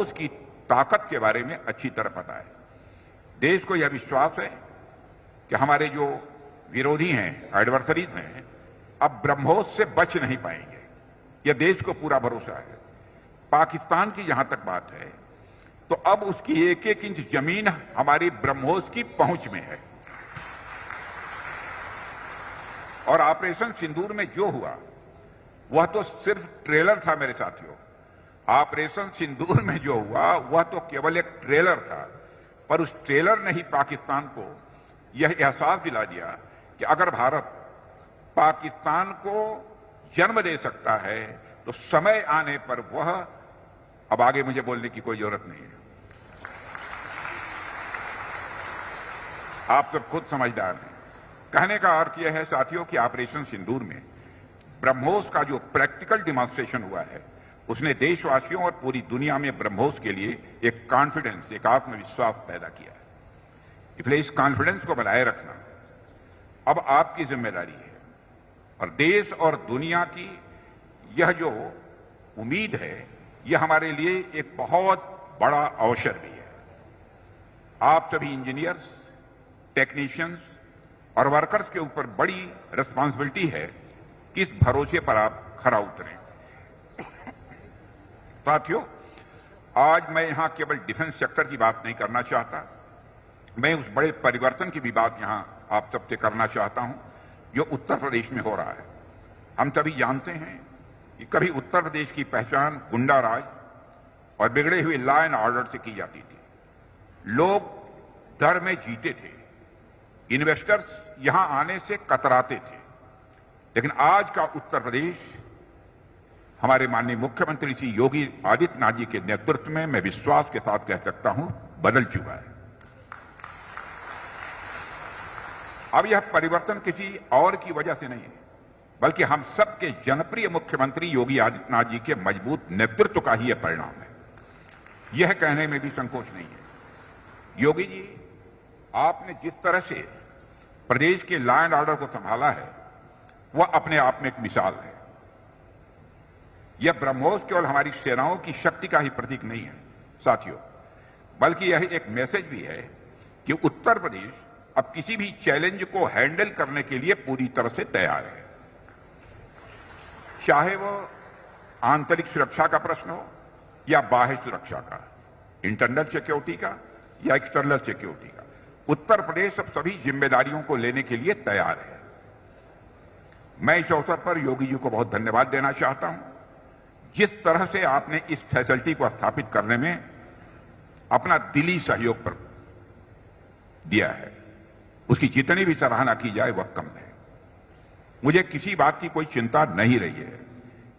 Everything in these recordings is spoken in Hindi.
उसकी ताकत के बारे में अच्छी तरह पता है। देश को यह विश्वास है कि हमारे जो विरोधी हैं, एडवर्सरीज हैं, अब ब्रह्मोस से बच नहीं पाएंगे। यह देश को पूरा भरोसा है। पाकिस्तान की जहां तक बात है तो अब उसकी एक एक इंच जमीन हमारी ब्रह्मोस की पहुंच में है। और ऑपरेशन सिंदूर में जो हुआ वह तो सिर्फ ट्रेलर था मेरे साथियों। ऑपरेशन सिंदूर में जो हुआ वह तो केवल एक ट्रेलर था, पर उस ट्रेलर ने ही पाकिस्तान को यह एहसास दिला दिया कि अगर भारत पाकिस्तान को जन्म दे सकता है तो समय आने पर वह, अब आगे मुझे बोलने की कोई जरूरत नहीं है, आप सब खुद समझदार हैं। कहने का अर्थ यह है साथियों कि ऑपरेशन सिंदूर में ब्रह्मोस का जो प्रैक्टिकल डिमॉन्स्ट्रेशन हुआ है उसने देशवासियों और पूरी दुनिया में ब्रह्मोस के लिए एक कॉन्फिडेंस, एक आत्मविश्वास पैदा किया है। इसलिए इस कॉन्फिडेंस को बनाए रखना अब आपकी जिम्मेदारी है और देश और दुनिया की यह जो उम्मीद है यह हमारे लिए एक बहुत बड़ा अवसर भी है। आप सभी इंजीनियर्स, टेक्नीशियंस और वर्कर्स के ऊपर बड़ी रिस्पांसिबिलिटी है कि इस भरोसे पर आप खरा उतरें। साथियों, आज मैं यहां केवल डिफेंस सेक्टर की बात नहीं करना चाहता, मैं उस बड़े परिवर्तन की भी बात यहां आप सबसे करना चाहता हूं जो उत्तर प्रदेश में हो रहा है। हम सभी जानते हैं कि कभी उत्तर प्रदेश की पहचान गुंडा राज और बिगड़े हुए लॉ एंड ऑर्डर से की जाती थी। लोग डर में जीते थे, इन्वेस्टर्स यहां आने से कतराते थे। लेकिन आज का उत्तर प्रदेश हमारे माननीय मुख्यमंत्री श्री योगी आदित्यनाथ जी के नेतृत्व में, मैं विश्वास के साथ कह सकता हूं, बदल चुका है। अब यह परिवर्तन किसी और की वजह से नहीं है, बल्कि हम सबके जनप्रिय मुख्यमंत्री योगी आदित्यनाथ जी के मजबूत नेतृत्व का ही यह परिणाम है। यह कहने में भी संकोच नहीं है। योगी जी, आपने जिस तरह से प्रदेश के लॉ एंड ऑर्डर को संभाला है वह अपने आप में एक मिसाल है। यह ब्रह्मोस केवल हमारी सेनाओं की शक्ति का ही प्रतीक नहीं है साथियों, बल्कि यह एक मैसेज भी है कि उत्तर प्रदेश अब किसी भी चैलेंज को हैंडल करने के लिए पूरी तरह से तैयार है। चाहे वो आंतरिक सुरक्षा का प्रश्न हो या बाह्य सुरक्षा का, इंटरनल सिक्योरिटी का या एक्सटर्नल सिक्योरिटी का, उत्तर प्रदेश अब सभी जिम्मेदारियों को लेने के लिए तैयार है। मैं इस अवसर पर योगी जी को बहुत धन्यवाद देना चाहता हूं। जिस तरह से आपने इस फैसिलिटी को स्थापित करने में अपना दिली सहयोग पर दिया है, उसकी जितनी भी सराहना की जाए वह कम है। मुझे किसी बात की कोई चिंता नहीं रही है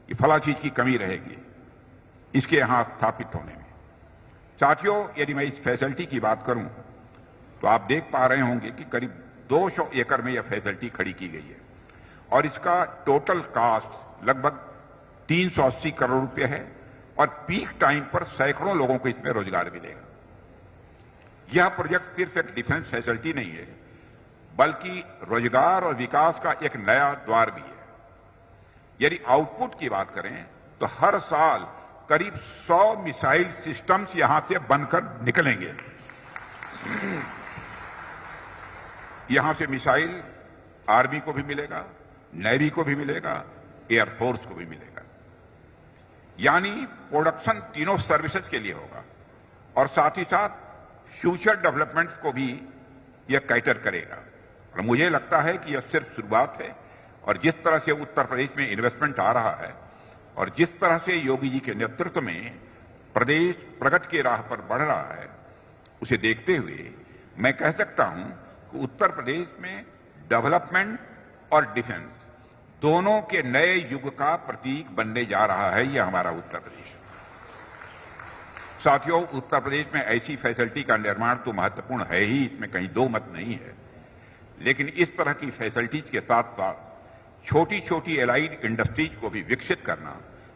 कि फला चीज की कमी रहेगी इसके यहां स्थापित होने में। साथियों, यदि मैं इस फैसिलिटी की बात करूं तो आप देख पा रहे होंगे कि करीब 200 एकड़ में यह फैसिलिटी खड़ी की गई है और इसका टोटल कॉस्ट लगभग 380 करोड़ रुपए है और पीक टाइम पर सैकड़ों लोगों को इसमें रोजगार मिलेगा। यह प्रोजेक्ट सिर्फ एक डिफेंस फैसिलिटी नहीं है, बल्कि रोजगार और विकास का एक नया द्वार भी है। यदि आउटपुट की बात करें तो हर साल करीब 100 मिसाइल सिस्टम्स यहां से बनकर निकलेंगे। यहां से मिसाइल आर्मी को भी मिलेगा, नेवी को भी मिलेगा, एयरफोर्स को भी मिलेगा। यानी प्रोडक्शन तीनों सर्विसेज के लिए होगा और साथ ही साथ फ्यूचर डेवलपमेंट्स को भी यह कैटर करेगा। और मुझे लगता है कि यह सिर्फ शुरुआत है और जिस तरह से उत्तर प्रदेश में इन्वेस्टमेंट आ रहा है और जिस तरह से योगी जी के नेतृत्व में प्रदेश प्रगति की राह पर बढ़ रहा है, उसे देखते हुए मैं कह सकता हूं कि उत्तर प्रदेश में डेवलपमेंट और डिफेंस दोनों के नए युग का प्रतीक बनने जा रहा है यह हमारा उत्तर प्रदेश। साथियों, उत्तर प्रदेश में ऐसी फैसिलिटी का निर्माण तो महत्वपूर्ण है ही, इसमें कहीं दो मत नहीं है, लेकिन इस तरह की फैसिलिटीज के साथ साथ छोटी छोटी एलाइड इंडस्ट्रीज को भी विकसित करना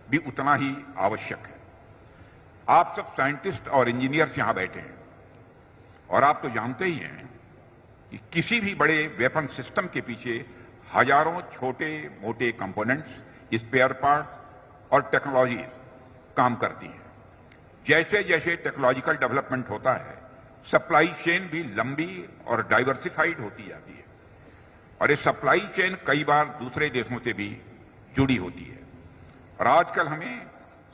भी उतना ही आवश्यक है। आप सब साइंटिस्ट और इंजीनियर्स यहां बैठे हैं और आप तो जानते ही हैं कि किसी भी बड़े वेपन सिस्टम के पीछे हजारों छोटे मोटे कंपोनेंट्स, स्पेयर पार्ट्स और टेक्नोलॉजी काम करती हैं। जैसे जैसे टेक्नोलॉजिकल डेवलपमेंट होता है, सप्लाई चेन भी लंबी और डाइवर्सिफाइड होती जाती है और ये सप्लाई चेन कई बार दूसरे देशों से भी जुड़ी होती है। और आजकल हमें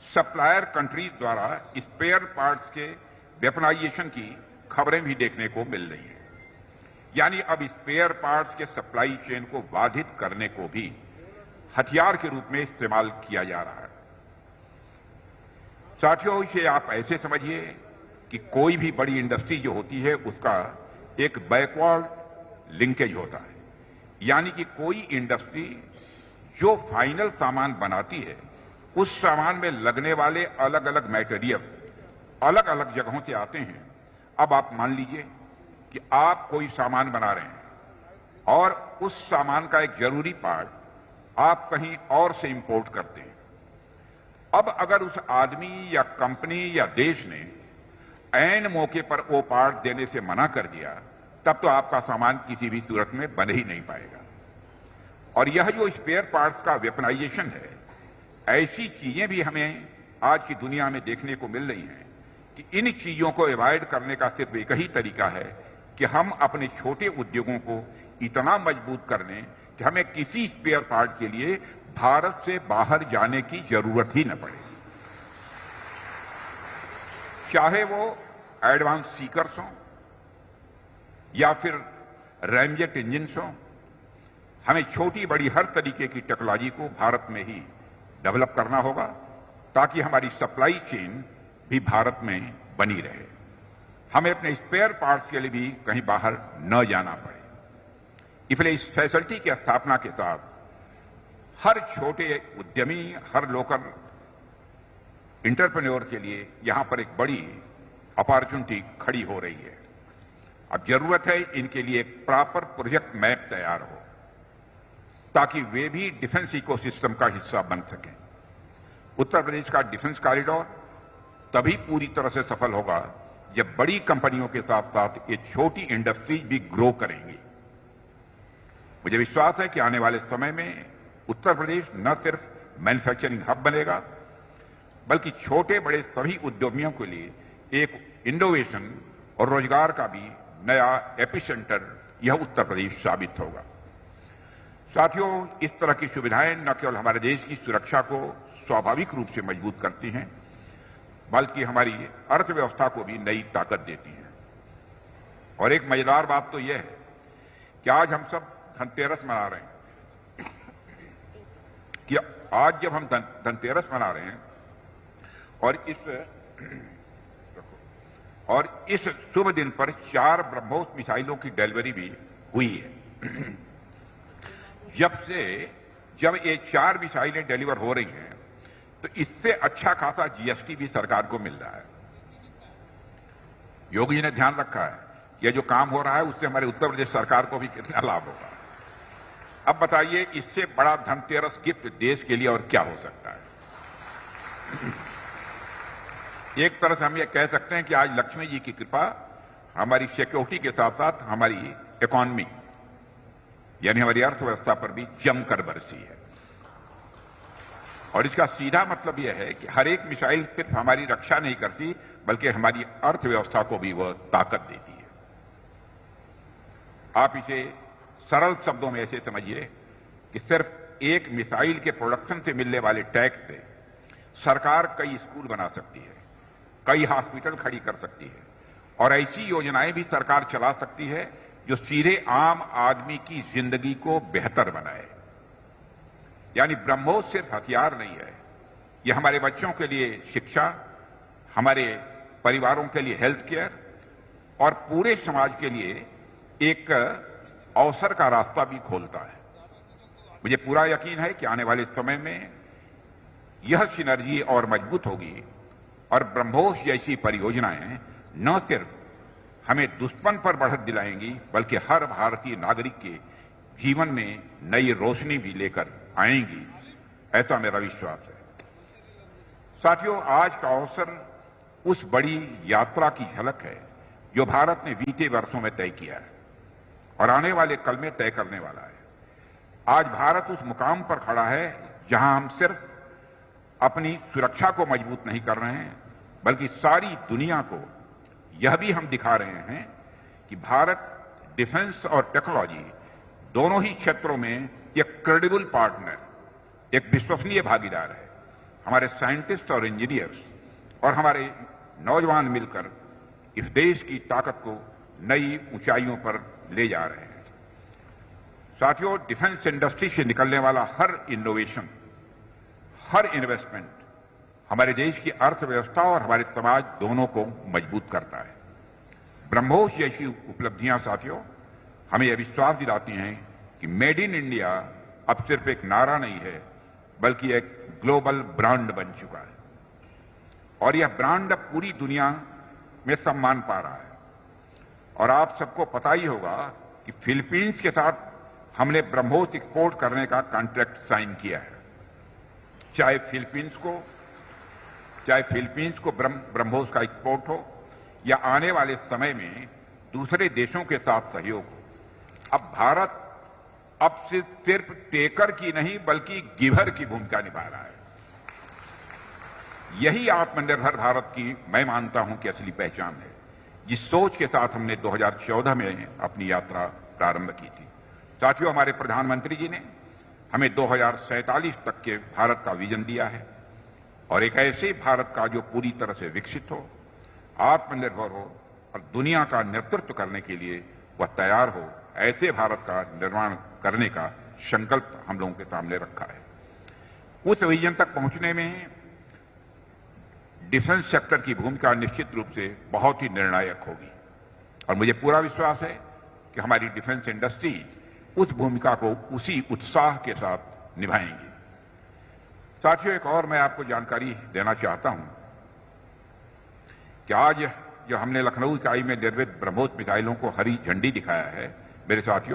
सप्लायर कंट्रीज द्वारा स्पेयर पार्ट्स के वेपनाइजेशन की खबरें भी देखने को मिल रही हैं। यानी अब स्पेयर पार्ट्स के सप्लाई चेन को बाधित करने को भी हथियार के रूप में इस्तेमाल किया जा रहा है। साथियों, इसे आप ऐसे समझिए कि कोई भी बड़ी इंडस्ट्री जो होती है उसका एक बैकवर्ड लिंकेज होता है। यानी कि कोई इंडस्ट्री जो फाइनल सामान बनाती है उस सामान में लगने वाले अलग अलग मटेरियल अलग अलग जगहों से आते हैं। अब आप मान लीजिए कि आप कोई सामान बना रहे हैं और उस सामान का एक जरूरी पार्ट आप कहीं और से इंपोर्ट करते हैं। अब अगर उस आदमी या कंपनी या देश ने ऐन मौके पर वो पार्ट देने से मना कर दिया, तब तो आपका सामान किसी भी सूरत में बन ही नहीं पाएगा। और यह जो स्पेयर पार्ट्स का वेपनाइजेशन है, ऐसी चीजें भी हमें आज की दुनिया में देखने को मिल रही हैं कि इन चीजों को अवॉइड करने का सिर्फ एक ही तरीका है कि हम अपने छोटे उद्योगों को इतना मजबूत कर लें कि हमें किसी स्पेयर पार्ट के लिए भारत से बाहर जाने की जरूरत ही न पड़े। चाहे वो एडवांस सीकर्स हों या फिर रैमजेट इंजन हों, हमें छोटी बड़ी हर तरीके की टेक्नोलॉजी को भारत में ही डेवलप करना होगा ताकि हमारी सप्लाई चेन भी भारत में बनी रहे। हमें अपने स्पेयर पार्ट्स के लिए भी कहीं बाहर न जाना पड़े। इसलिए इस फैसिलिटी की स्थापना के साथ हर छोटे उद्यमी, हर लोकल इंटरप्रेन्योर के लिए यहां पर एक बड़ी अपॉर्चुनिटी खड़ी हो रही है। अब जरूरत है इनके लिए एक प्रॉपर प्रोजेक्ट मैप तैयार हो ताकि वे भी डिफेंस इकोसिस्टम का हिस्सा बन सकें। उत्तर प्रदेश का डिफेंस कॉरिडोर तभी पूरी तरह से सफल होगा जब बड़ी कंपनियों के साथ साथ ये छोटी इंडस्ट्रीज भी ग्रो करेंगी। मुझे विश्वास है कि आने वाले समय में उत्तर प्रदेश न सिर्फ मैन्युफैक्चरिंग हब बनेगा बल्कि छोटे बड़े सभी उद्यमियों के लिए एक इनोवेशन और रोजगार का भी नया एपिसेंटर यह उत्तर प्रदेश साबित होगा। साथियों, इस तरह की सुविधाएं न केवल हमारे देश की सुरक्षा को स्वाभाविक रूप से मजबूत करती हैं बल्कि हमारी अर्थव्यवस्था को भी नई ताकत देती हैं। और एक मजेदार बात तो यह है कि आज हम सब धनतेरस मना रहे हैं कि आज जब हम धनतेरस मना रहे हैं और इस शुभ दिन पर 4 ब्रह्मोस मिसाइलों की डिलीवरी भी हुई है। जब ये 4 मिसाइलें डिलीवर हो रही हैं तो इससे अच्छा खासा जीएसटी भी सरकार को मिल रहा है। योगी जी ने ध्यान रखा है ये जो काम हो रहा है उससे हमारे उत्तर प्रदेश सरकार को भी कितना लाभ होगा। अब बताइए इससे बड़ा धनतेरस गिफ्ट देश के लिए और क्या हो सकता है। एक तरह से हम ये कह सकते हैं कि आज लक्ष्मी जी की कृपा हमारी सिक्योरिटी के साथ साथ हमारी इकोनॉमी यानी हमारी अर्थव्यवस्था पर भी जमकर बरसी है। और इसका सीधा मतलब यह है कि हर एक मिसाइल सिर्फ हमारी रक्षा नहीं करती बल्कि हमारी अर्थव्यवस्था को भी वह ताकत देती है। आप इसे सरल शब्दों में ऐसे समझिए कि सिर्फ एक मिसाइल के प्रोडक्शन से मिलने वाले टैक्स से सरकार कई स्कूल बना सकती है, कई हॉस्पिटल खड़ी कर सकती है और ऐसी योजनाएं भी सरकार चला सकती है जो सीधे आम आदमी की जिंदगी को बेहतर बनाए। यानी ब्रह्मोस सिर्फ हथियार नहीं है, यह हमारे बच्चों के लिए शिक्षा, हमारे परिवारों के लिए हेल्थ केयर और पूरे समाज के लिए एक अवसर का रास्ता भी खोलता है। मुझे पूरा यकीन है कि आने वाले समय में यह सिनर्जी और मजबूत होगी और ब्रह्मोस जैसी परियोजनाएं न सिर्फ हमें दुश्मन पर बढ़त दिलाएंगी बल्कि हर भारतीय नागरिक के जीवन में नई रोशनी भी लेकर आएंगी, ऐसा मेरा विश्वास है। साथियों, आज का अवसर उस बड़ी यात्रा की झलक है जो भारत ने बीते वर्षों में तय किया है और आने वाले कल में तय करने वाला है। आज भारत उस मुकाम पर खड़ा है जहां हम सिर्फ अपनी सुरक्षा को मजबूत नहीं कर रहे हैं बल्कि सारी दुनिया को यह भी हम दिखा रहे हैं कि भारत डिफेंस और टेक्नोलॉजी दोनों ही क्षेत्रों में एक क्रेडिबल पार्टनर, एक विश्वसनीय भागीदार है। हमारे साइंटिस्ट और इंजीनियर्स और हमारे नौजवान मिलकर इस देश की ताकत को नई ऊंचाइयों पर ले जा रहे हैं। साथियों, डिफेंस इंडस्ट्री से निकलने वाला हर इनोवेशन, हर इन्वेस्टमेंट हमारे देश की अर्थव्यवस्था और हमारे समाज दोनों को मजबूत करता है। ब्रह्मोस जैसी उपलब्धियां साथियों हमें यह विश्वास दिलाती हैं कि मेड इन इंडिया अब सिर्फ एक नारा नहीं है, बल्कि एक ग्लोबल ब्रांड बन चुका है और यह ब्रांड अब पूरी दुनिया में सम्मान पा रहा है। और आप सबको पता ही होगा कि फिलीपींस के साथ हमने ब्रह्मोस एक्सपोर्ट करने का कॉन्ट्रैक्ट साइन किया है। चाहे फिलीपींस को ब्रह्मोस का एक्सपोर्ट हो या आने वाले समय में दूसरे देशों के साथ सहयोग हो, अब भारत अब सिर्फ टेकर की नहीं बल्कि गिवर की भूमिका निभा रहा है। यही आत्मनिर्भर भारत की मैं मानता हूं कि असली पहचान है, जिस सोच के साथ हमने 2014 में अपनी यात्रा प्रारंभ की थी। साथियों, हमारे प्रधानमंत्री जी ने हमें 2047 तक के भारत का विजन दिया है और एक ऐसे भारत का जो पूरी तरह से विकसित हो, आत्मनिर्भर हो और दुनिया का नेतृत्व करने के लिए वह तैयार हो, ऐसे भारत का निर्माण करने का संकल्प हम लोगों के सामने रखा है। उस विजन तक पहुंचने में डिफेंस सेक्टर की भूमिका निश्चित रूप से बहुत ही निर्णायक होगी और मुझे पूरा विश्वास है कि हमारी डिफेंस इंडस्ट्री उस भूमिका को उसी उत्साह के साथ निभाएंगी। साथियों, एक और मैं आपको जानकारी देना चाहता हूं कि आज जो हमने लखनऊ इकाई में निर्मित ब्रह्मोस मिसाइलों को हरी झंडी दिखाया है, मेरे साथियों,